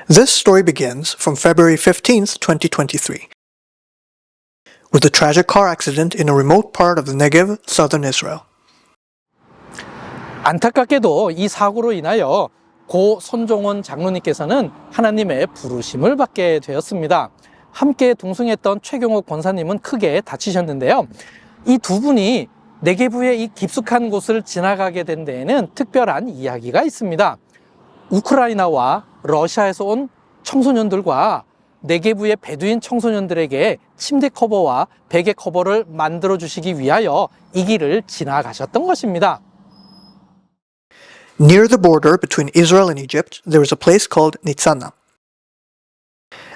This story begins from February 15th, 2023, with a tragic car accident in a remote part of the Negev, southern Israel. 안타깝게도 이 사고로 인하여 고 손종원 장로님께서는 하나님의 부르심을 받게 되었습니다. 함께 동승했던 최경옥 권사님은 크게 다치셨는데요. 이 두 분이 네게브의 이 깊숙한 곳을 지나가게 된 데에는 특별한 이야기가 있습니다. 우크라이나와 러시아에서 온 청소년들과 네게브의 베두인 청소년들에게 침대 커버와 베개 커버를 만들어 주시기 위하여 이 길을 지나가셨던 것입니다. Near the border between Israel and Egypt, there is a place called Nitzana.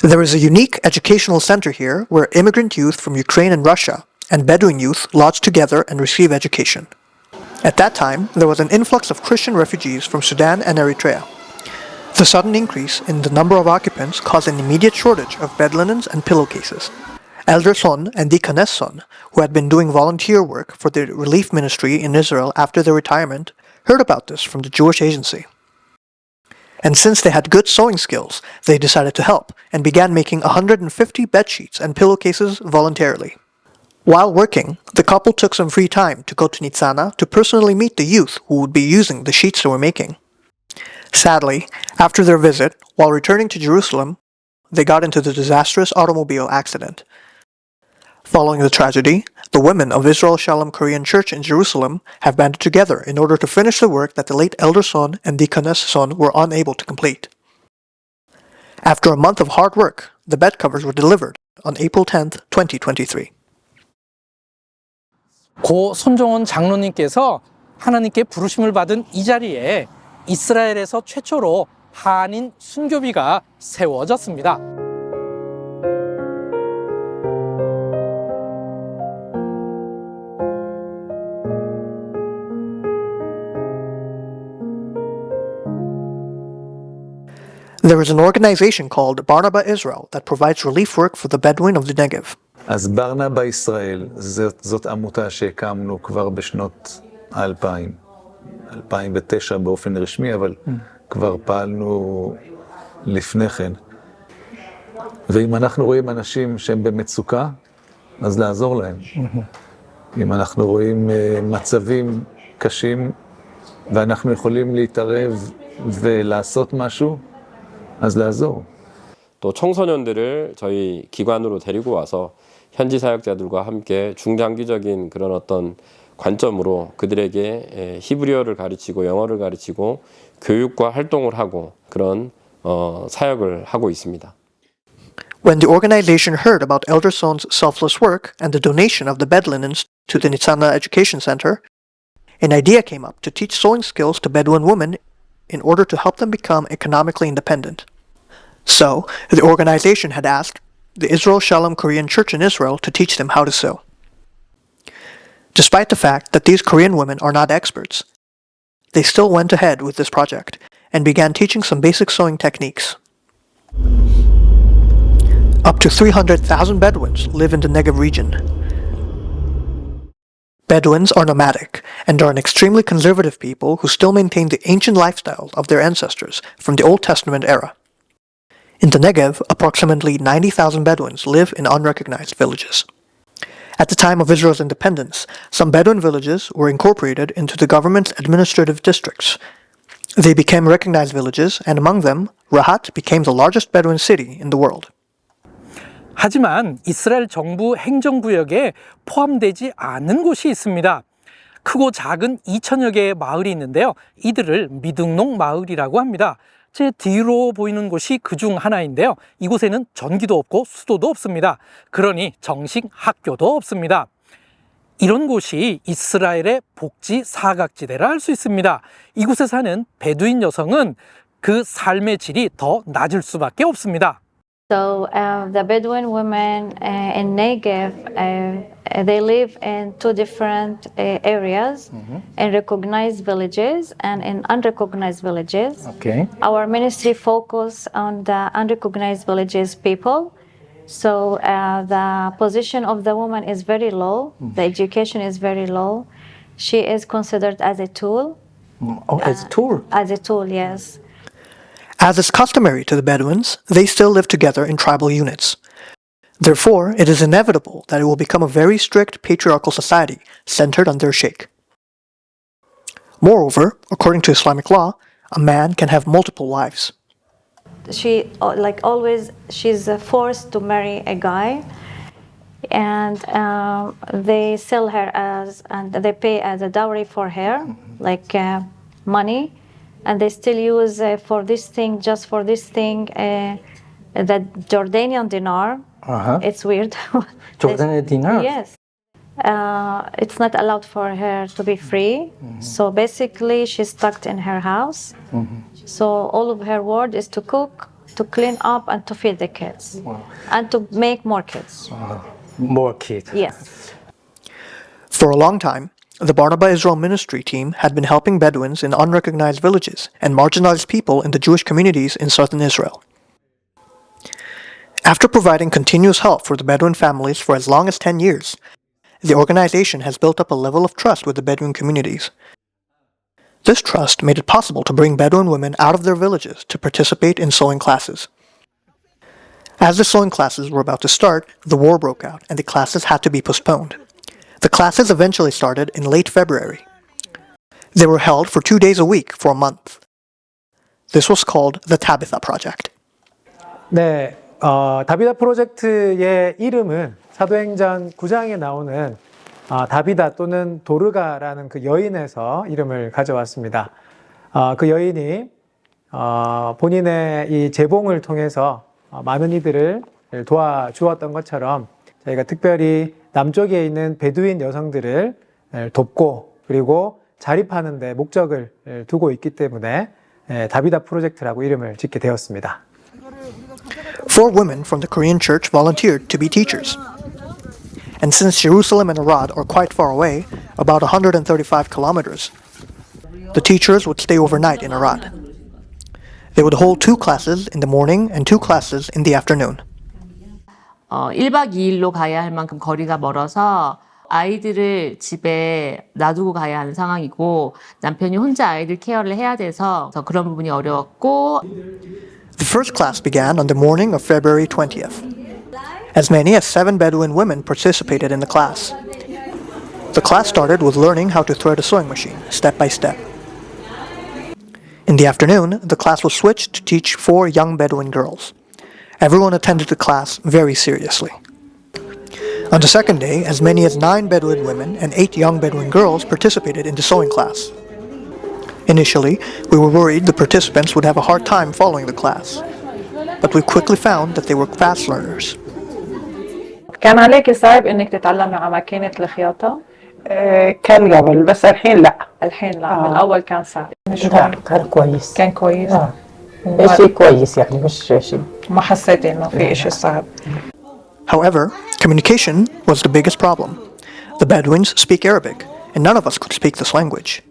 There is a unique educational center here where immigrant youth from Ukraine and Russia and Bedouin youth lodge together and receive education. At that time, there was an influx of Christian refugees from Sudan and Eritrea. The sudden increase in the number of occupants caused an immediate shortage of bed linens and pillowcases. Elder Son and Deaconess Son, who had been doing volunteer work for the relief ministry in Israel after their retirement, heard about this from the Jewish agency. And since they had good sewing skills, they decided to help and began making 150 bed sheets and pillowcases voluntarily. While working, the couple took some free time to go to Nitzana to personally meet the youth who would be using the sheets they were making. Sadly, after their visit, while returning to Jerusalem, they got into the disastrous automobile accident. Following the tragedy, the women of Israel Shalom Korean Church in Jerusalem have banded together in order to finish the work that the late Elder Son and Deaconess Son were unable to complete. After a month of hard work, the bed covers were delivered on April 10th, 2023. 고 손종원 장로님께서 하나님께 부르심을 받은 이 자리에 이스라엘에서 최초로 한인 순교비가 세워졌습니다. There is an organization called Barnaba Israel that provides relief work for the Bedouin of the Negev. אז ברנבה ישראל, זאת עמותה שהקמנו כבר בשנות 2000, 2009 באופן רשמי, אבל כבר פעלנו לפני כן. ואם אנחנו רואים אנשים שהם במצוקה, אז לעזור להם. אם אנחנו רואים מצבים קשים, ואנחנו יכולים להתערב ולעשות משהו, אז לעזור. 또 청소년들을 저희 기관으로 데리고 와서 현지 사역자들과 함께 중장기적인 그런 어떤 관점으로 그들에게 히브리어를 가르치고 영어를 가르치고 교육과 활동을 하고 그런 사역을 하고 있습니다. When the organization heard about Elder Son's selfless work and the donation of the bed linens to the Nitzana Education Center, an idea came up to teach sewing skills to Bedouin women in order to help them become economically independent. So, the organization had asked the Israel Shalom Korean Church in Israel to teach them how to sew. Despite the fact that these Korean women are not experts, they still went ahead with this project and began teaching some basic sewing techniques. Up to 300,000 Bedouins live in the Negev region. Bedouins are nomadic and are an extremely conservative people who still maintain the ancient lifestyle of their ancestors from the Old Testament era. In the Negev, approximately 90,000 Bedouins live in unrecognized villages. At the time of Israel's independence, some Bedouin villages were incorporated into the government's administrative districts. They became recognized villages, and among them, Rahat became the largest Bedouin city in the world. 하지만 이스라엘 정부 행정구역에 포함되지 않은 곳이 있습니다. 크고 작은 2천여 개의 마을이 있는데요. 이들을 미등록 마을이라고 합니다. 제 뒤로 보이는 곳이 그중 하나인데요. 이곳에는 전기도 없고 수도도 없습니다. 그러니 정식 학교도 없습니다. 이런 곳이 이스라엘의 복지 사각지대라 할 수 있습니다. 이곳에 사는 베두인 여성은 그 삶의 질이 더 낮을 수밖에 없습니다. So the Bedouin women in Negev, they live in two different areas, in recognized villages and in unrecognized villages. Okay. Our ministry focus on the unrecognized villages people. So the position of the woman is very low. The education is very low. She is considered as a tool. As a tool? As a tool, yes. As is customary to the Bedouins, they still live together in tribal units. Therefore, it is inevitable that it will become a very strict patriarchal society centered on their sheikh. Moreover, according to Islamic law, a man can have multiple wives. She, like always, she's forced to marry a guy, and they sell her and they pay as a dowry for her, like money, and they still use for this thing, just for this thing, the Jordanian dinar. It's weird. Jordanian dinar? Yes. It's not allowed for her to be free. So basically, she's stuck in her house. So all of her work is to cook, to clean up, and to feed the kids, and to make more kids. More kids. Yes. For a long time, the Barnaba Israel ministry team had been helping Bedouins in unrecognized villages and marginalized people in the Jewish communities in southern Israel. After providing continuous help for the Bedouin families for as long as 10 years, the organization has built up a level of trust with the Bedouin communities. This trust made it possible to bring Bedouin women out of their villages to participate in sewing classes. As the sewing classes were about to start, the war broke out and the classes had to be postponed. The classes eventually started in late February. They were held for 2 days a week for a month. This was called the Tabitha Project. 네, 다비다 프로젝트의 이름은 사도행전 9장에 나오는 다비다 또는 도르가라는 그 여인에서 이름을 가져왔습니다. 그 여인이 본인의 이 재봉을 통해서 많은 이들을 도와주었던 것처럼 저희가 특별히 남쪽에 있는 베두인 여성들을 돕고 그리고 자립하는 데 목적을 두고 있기 때문에 다비다 프로젝트라고 이름을 짓게 되었습니다. 4 women from the Korean church volunteered to be teachers. And since Jerusalem and Arad are quite far away, about 135 kilometers, the teachers would stay overnight in Arad. They would hold 2 classes in the morning and 2 classes in the afternoon. 1박 2일로 가야 할 만큼 거리가 멀어서 아이들을 집에 놔두고 가야 하는 상황이고 남편이 혼자 아이들 케어를 해야 돼서 그런 부분이 어려웠고 The first class began on the morning of February 20th. As many as 7 Bedouin women participated in the class. The class started with learning how to thread a sewing machine, step by step. In the afternoon, the class was switched to teach 4 young Bedouin girls. Everyone attended the class very seriously. On the second day, as many as 9 Bedouin women and 8 young Bedouin girls participated in the sewing class. Initially, we were worried the participants would have a hard time following the class, but we quickly found that they were fast learners. كان عليك صعب انك تتعلمي على ماكينة الخياطة؟ كان قبل بس الحين لا. الحين لا، بالأول كان صعب. كان كويس. كان كويس. شيء كويس يعني مش شيء. ما حسيتي انه في شيء صعب. However, communication was the biggest problem. The Bedouins speak Arabic, and none of us could speak this language.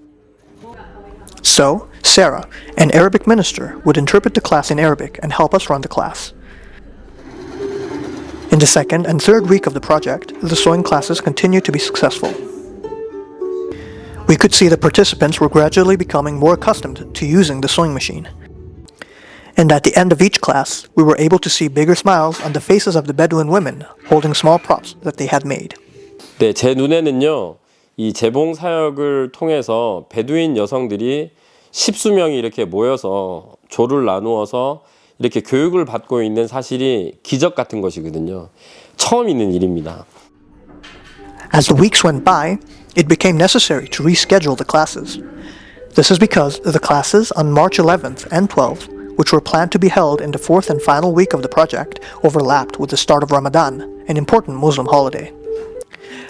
So, Sarah, an Arabic minister, would interpret the class in Arabic and help us run the class. In the second and third week of the project, the sewing classes continued to be successful. We could see the participants were gradually becoming more accustomed to using the sewing machine. And at the end of each class, we were able to see bigger smiles on the faces of the Bedouin women holding small props that they had made. 네, 제 눈에는요, 이 재봉 사역을 통해서 베두인 여성들이 10수명이 이렇게 모여서 조를 나누어서 이렇게 교육을 받고 있는 사실이 기적 같은 것이거든요. 처음 있는 일입니다. As the weeks went by, it became necessary to reschedule the classes. This is because the classes on March 11th and 12th, which were planned to be held in the 4th and final week of the project, overlapped with the start of Ramadan, an important Muslim holiday.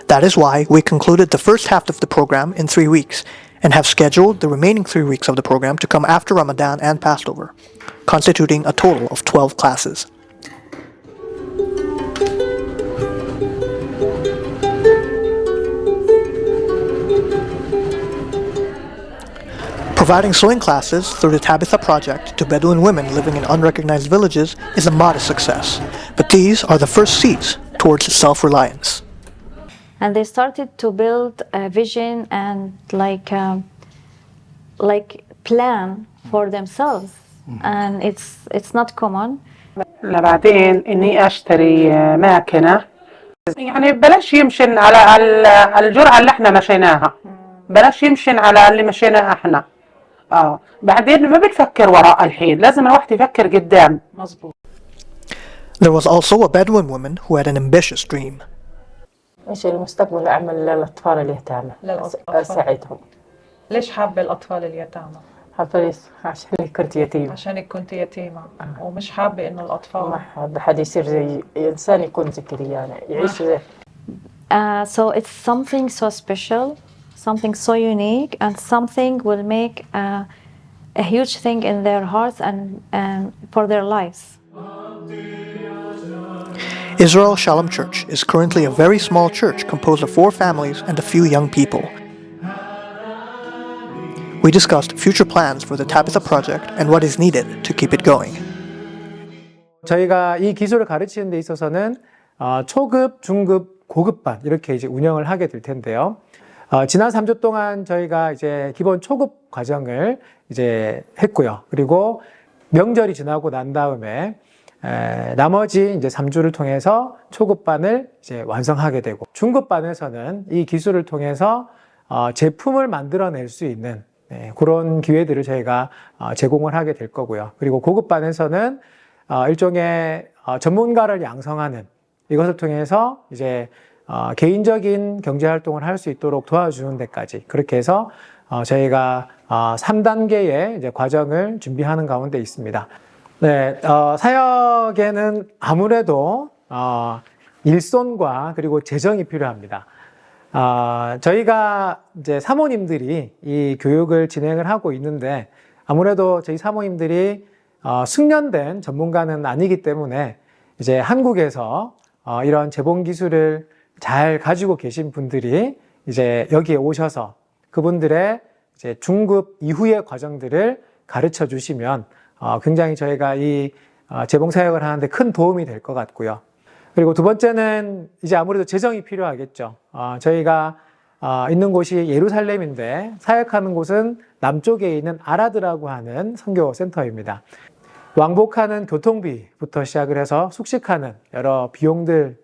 That is why we concluded the first half of the program in 3 weeks, and have scheduled the remaining 3 weeks of the program to come after Ramadan and Passover, constituting a total of 12 classes. Providing sewing classes through the Tabitha Project to Bedouin women living in unrecognized villages is a modest success, but these are the first seeds towards self-reliance. And they started to build a vision and like plan for themselves and it's not common. بعدين اني اشتري ماكينه يعني بلاش يمشن على الجرعه اللي احنا مشيناها بلاش يمشن على اللي مشيناه احنا بعدين ما بتفكر وراء الحين لازم الواحد يفكر قدام مظبوط. There was also a Bedouin woman who had an ambitious dream. ايش المستقبل اعمل للاطفال اليتامى اساعدهم. ليش حابة الأطفال اليتامى؟ حابة عشان كنت يتيمة. عشانك كنت يتيمة ومش حابة إنه الأطفال ما حابة حد يصير زي إنسان يكون زي كذا يعني يعيش زي. So it's something so special, something so unique, and something will make a huge thing in their hearts and for their lives. Israel Shalom Church is currently a very small church composed of 4 families and a few young people. We discussed future plans for the Tabitha Project and what is needed to keep it going. 저희가 이 기술을 가르치는 데 있어서는 초급, 중급, 고급반 이렇게 이제 운영을 하게 될 텐데요. 지난 3주 동안 저희가 이제 기본 초급 과정을 이제 했고요. 그리고 명절이 지나고 난 다음에 나머지 이제 3주를 통해서 초급반을 이제 완성하게 되고 중급반에서는 이 기술을 통해서 제품을 만들어낼 수 있는 그런 기회들을 저희가 제공을 하게 될 거고요. 그리고 고급반에서는 일종의 전문가를 양성하는 이것을 통해서 이제 개인적인 경제 활동을 할 수 있도록 도와주는 데까지 그렇게 해서 저희가 3단계의 이제 과정을 준비하는 가운데 있습니다. 네, 사역에는 아무래도 일손과 그리고 재정이 필요합니다. 저희가 이제 사모님들이 이 교육을 진행을 하고 있는데 아무래도 저희 사모님들이 숙련된 전문가는 아니기 때문에 이제 한국에서 이런 재봉 기술을 잘 가지고 계신 분들이 이제 여기에 오셔서 그분들의 이제 중급 이후의 과정들을 가르쳐 주시면 굉장히 저희가 이 재봉 사역을 하는데 큰 도움이 될 것 같고요. 그리고 두 번째는 이제 아무래도 재정이 필요하겠죠. 저희가 있는 곳이 예루살렘인데 사역하는 곳은 남쪽에 있는 아라드라고 하는 선교 센터입니다. 왕복하는 교통비부터 시작을 해서 숙식하는 여러 비용들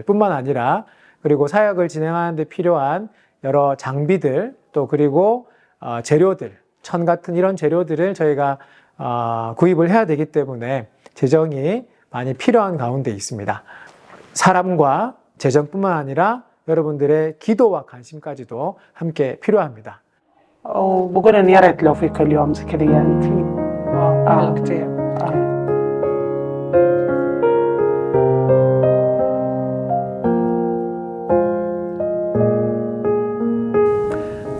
뿐만 아니라 그리고 사역을 진행하는 데 필요한 여러 장비들 또 그리고 재료들, 천 같은 이런 재료들을 저희가 구입을 해야 되기 때문에 재정이 많이 필요한 가운데 있습니다. 사람과 재정뿐만 아니라 여러분들의 기도와 관심까지도 함께 필요합니다. وبقول يا ريت لو في كل يوم زي كذا يعني كتير.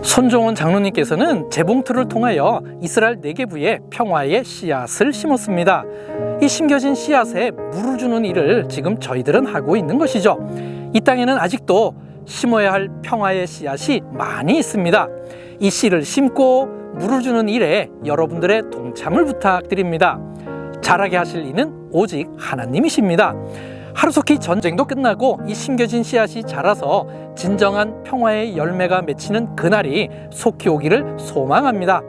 손종원 장로님께서는 재봉틀을 통하여 이스라엘 네게부에 평화의 씨앗을 심었습니다. 이 심겨진 씨앗에 물을 주는 일을 지금 저희들은 하고 있는 것이죠. 이 땅에는 아직도 심어야 할 평화의 씨앗이 많이 있습니다. 이 씨를 심고 물을 주는 일에 여러분들의 동참을 부탁드립니다. 자라게 하실 이는 오직 하나님이십니다. 하루속히 전쟁도 끝나고 이 심겨진 씨앗이 자라서 진정한 평화의 열매가 맺히는 그날이 속히 오기를 소망합니다.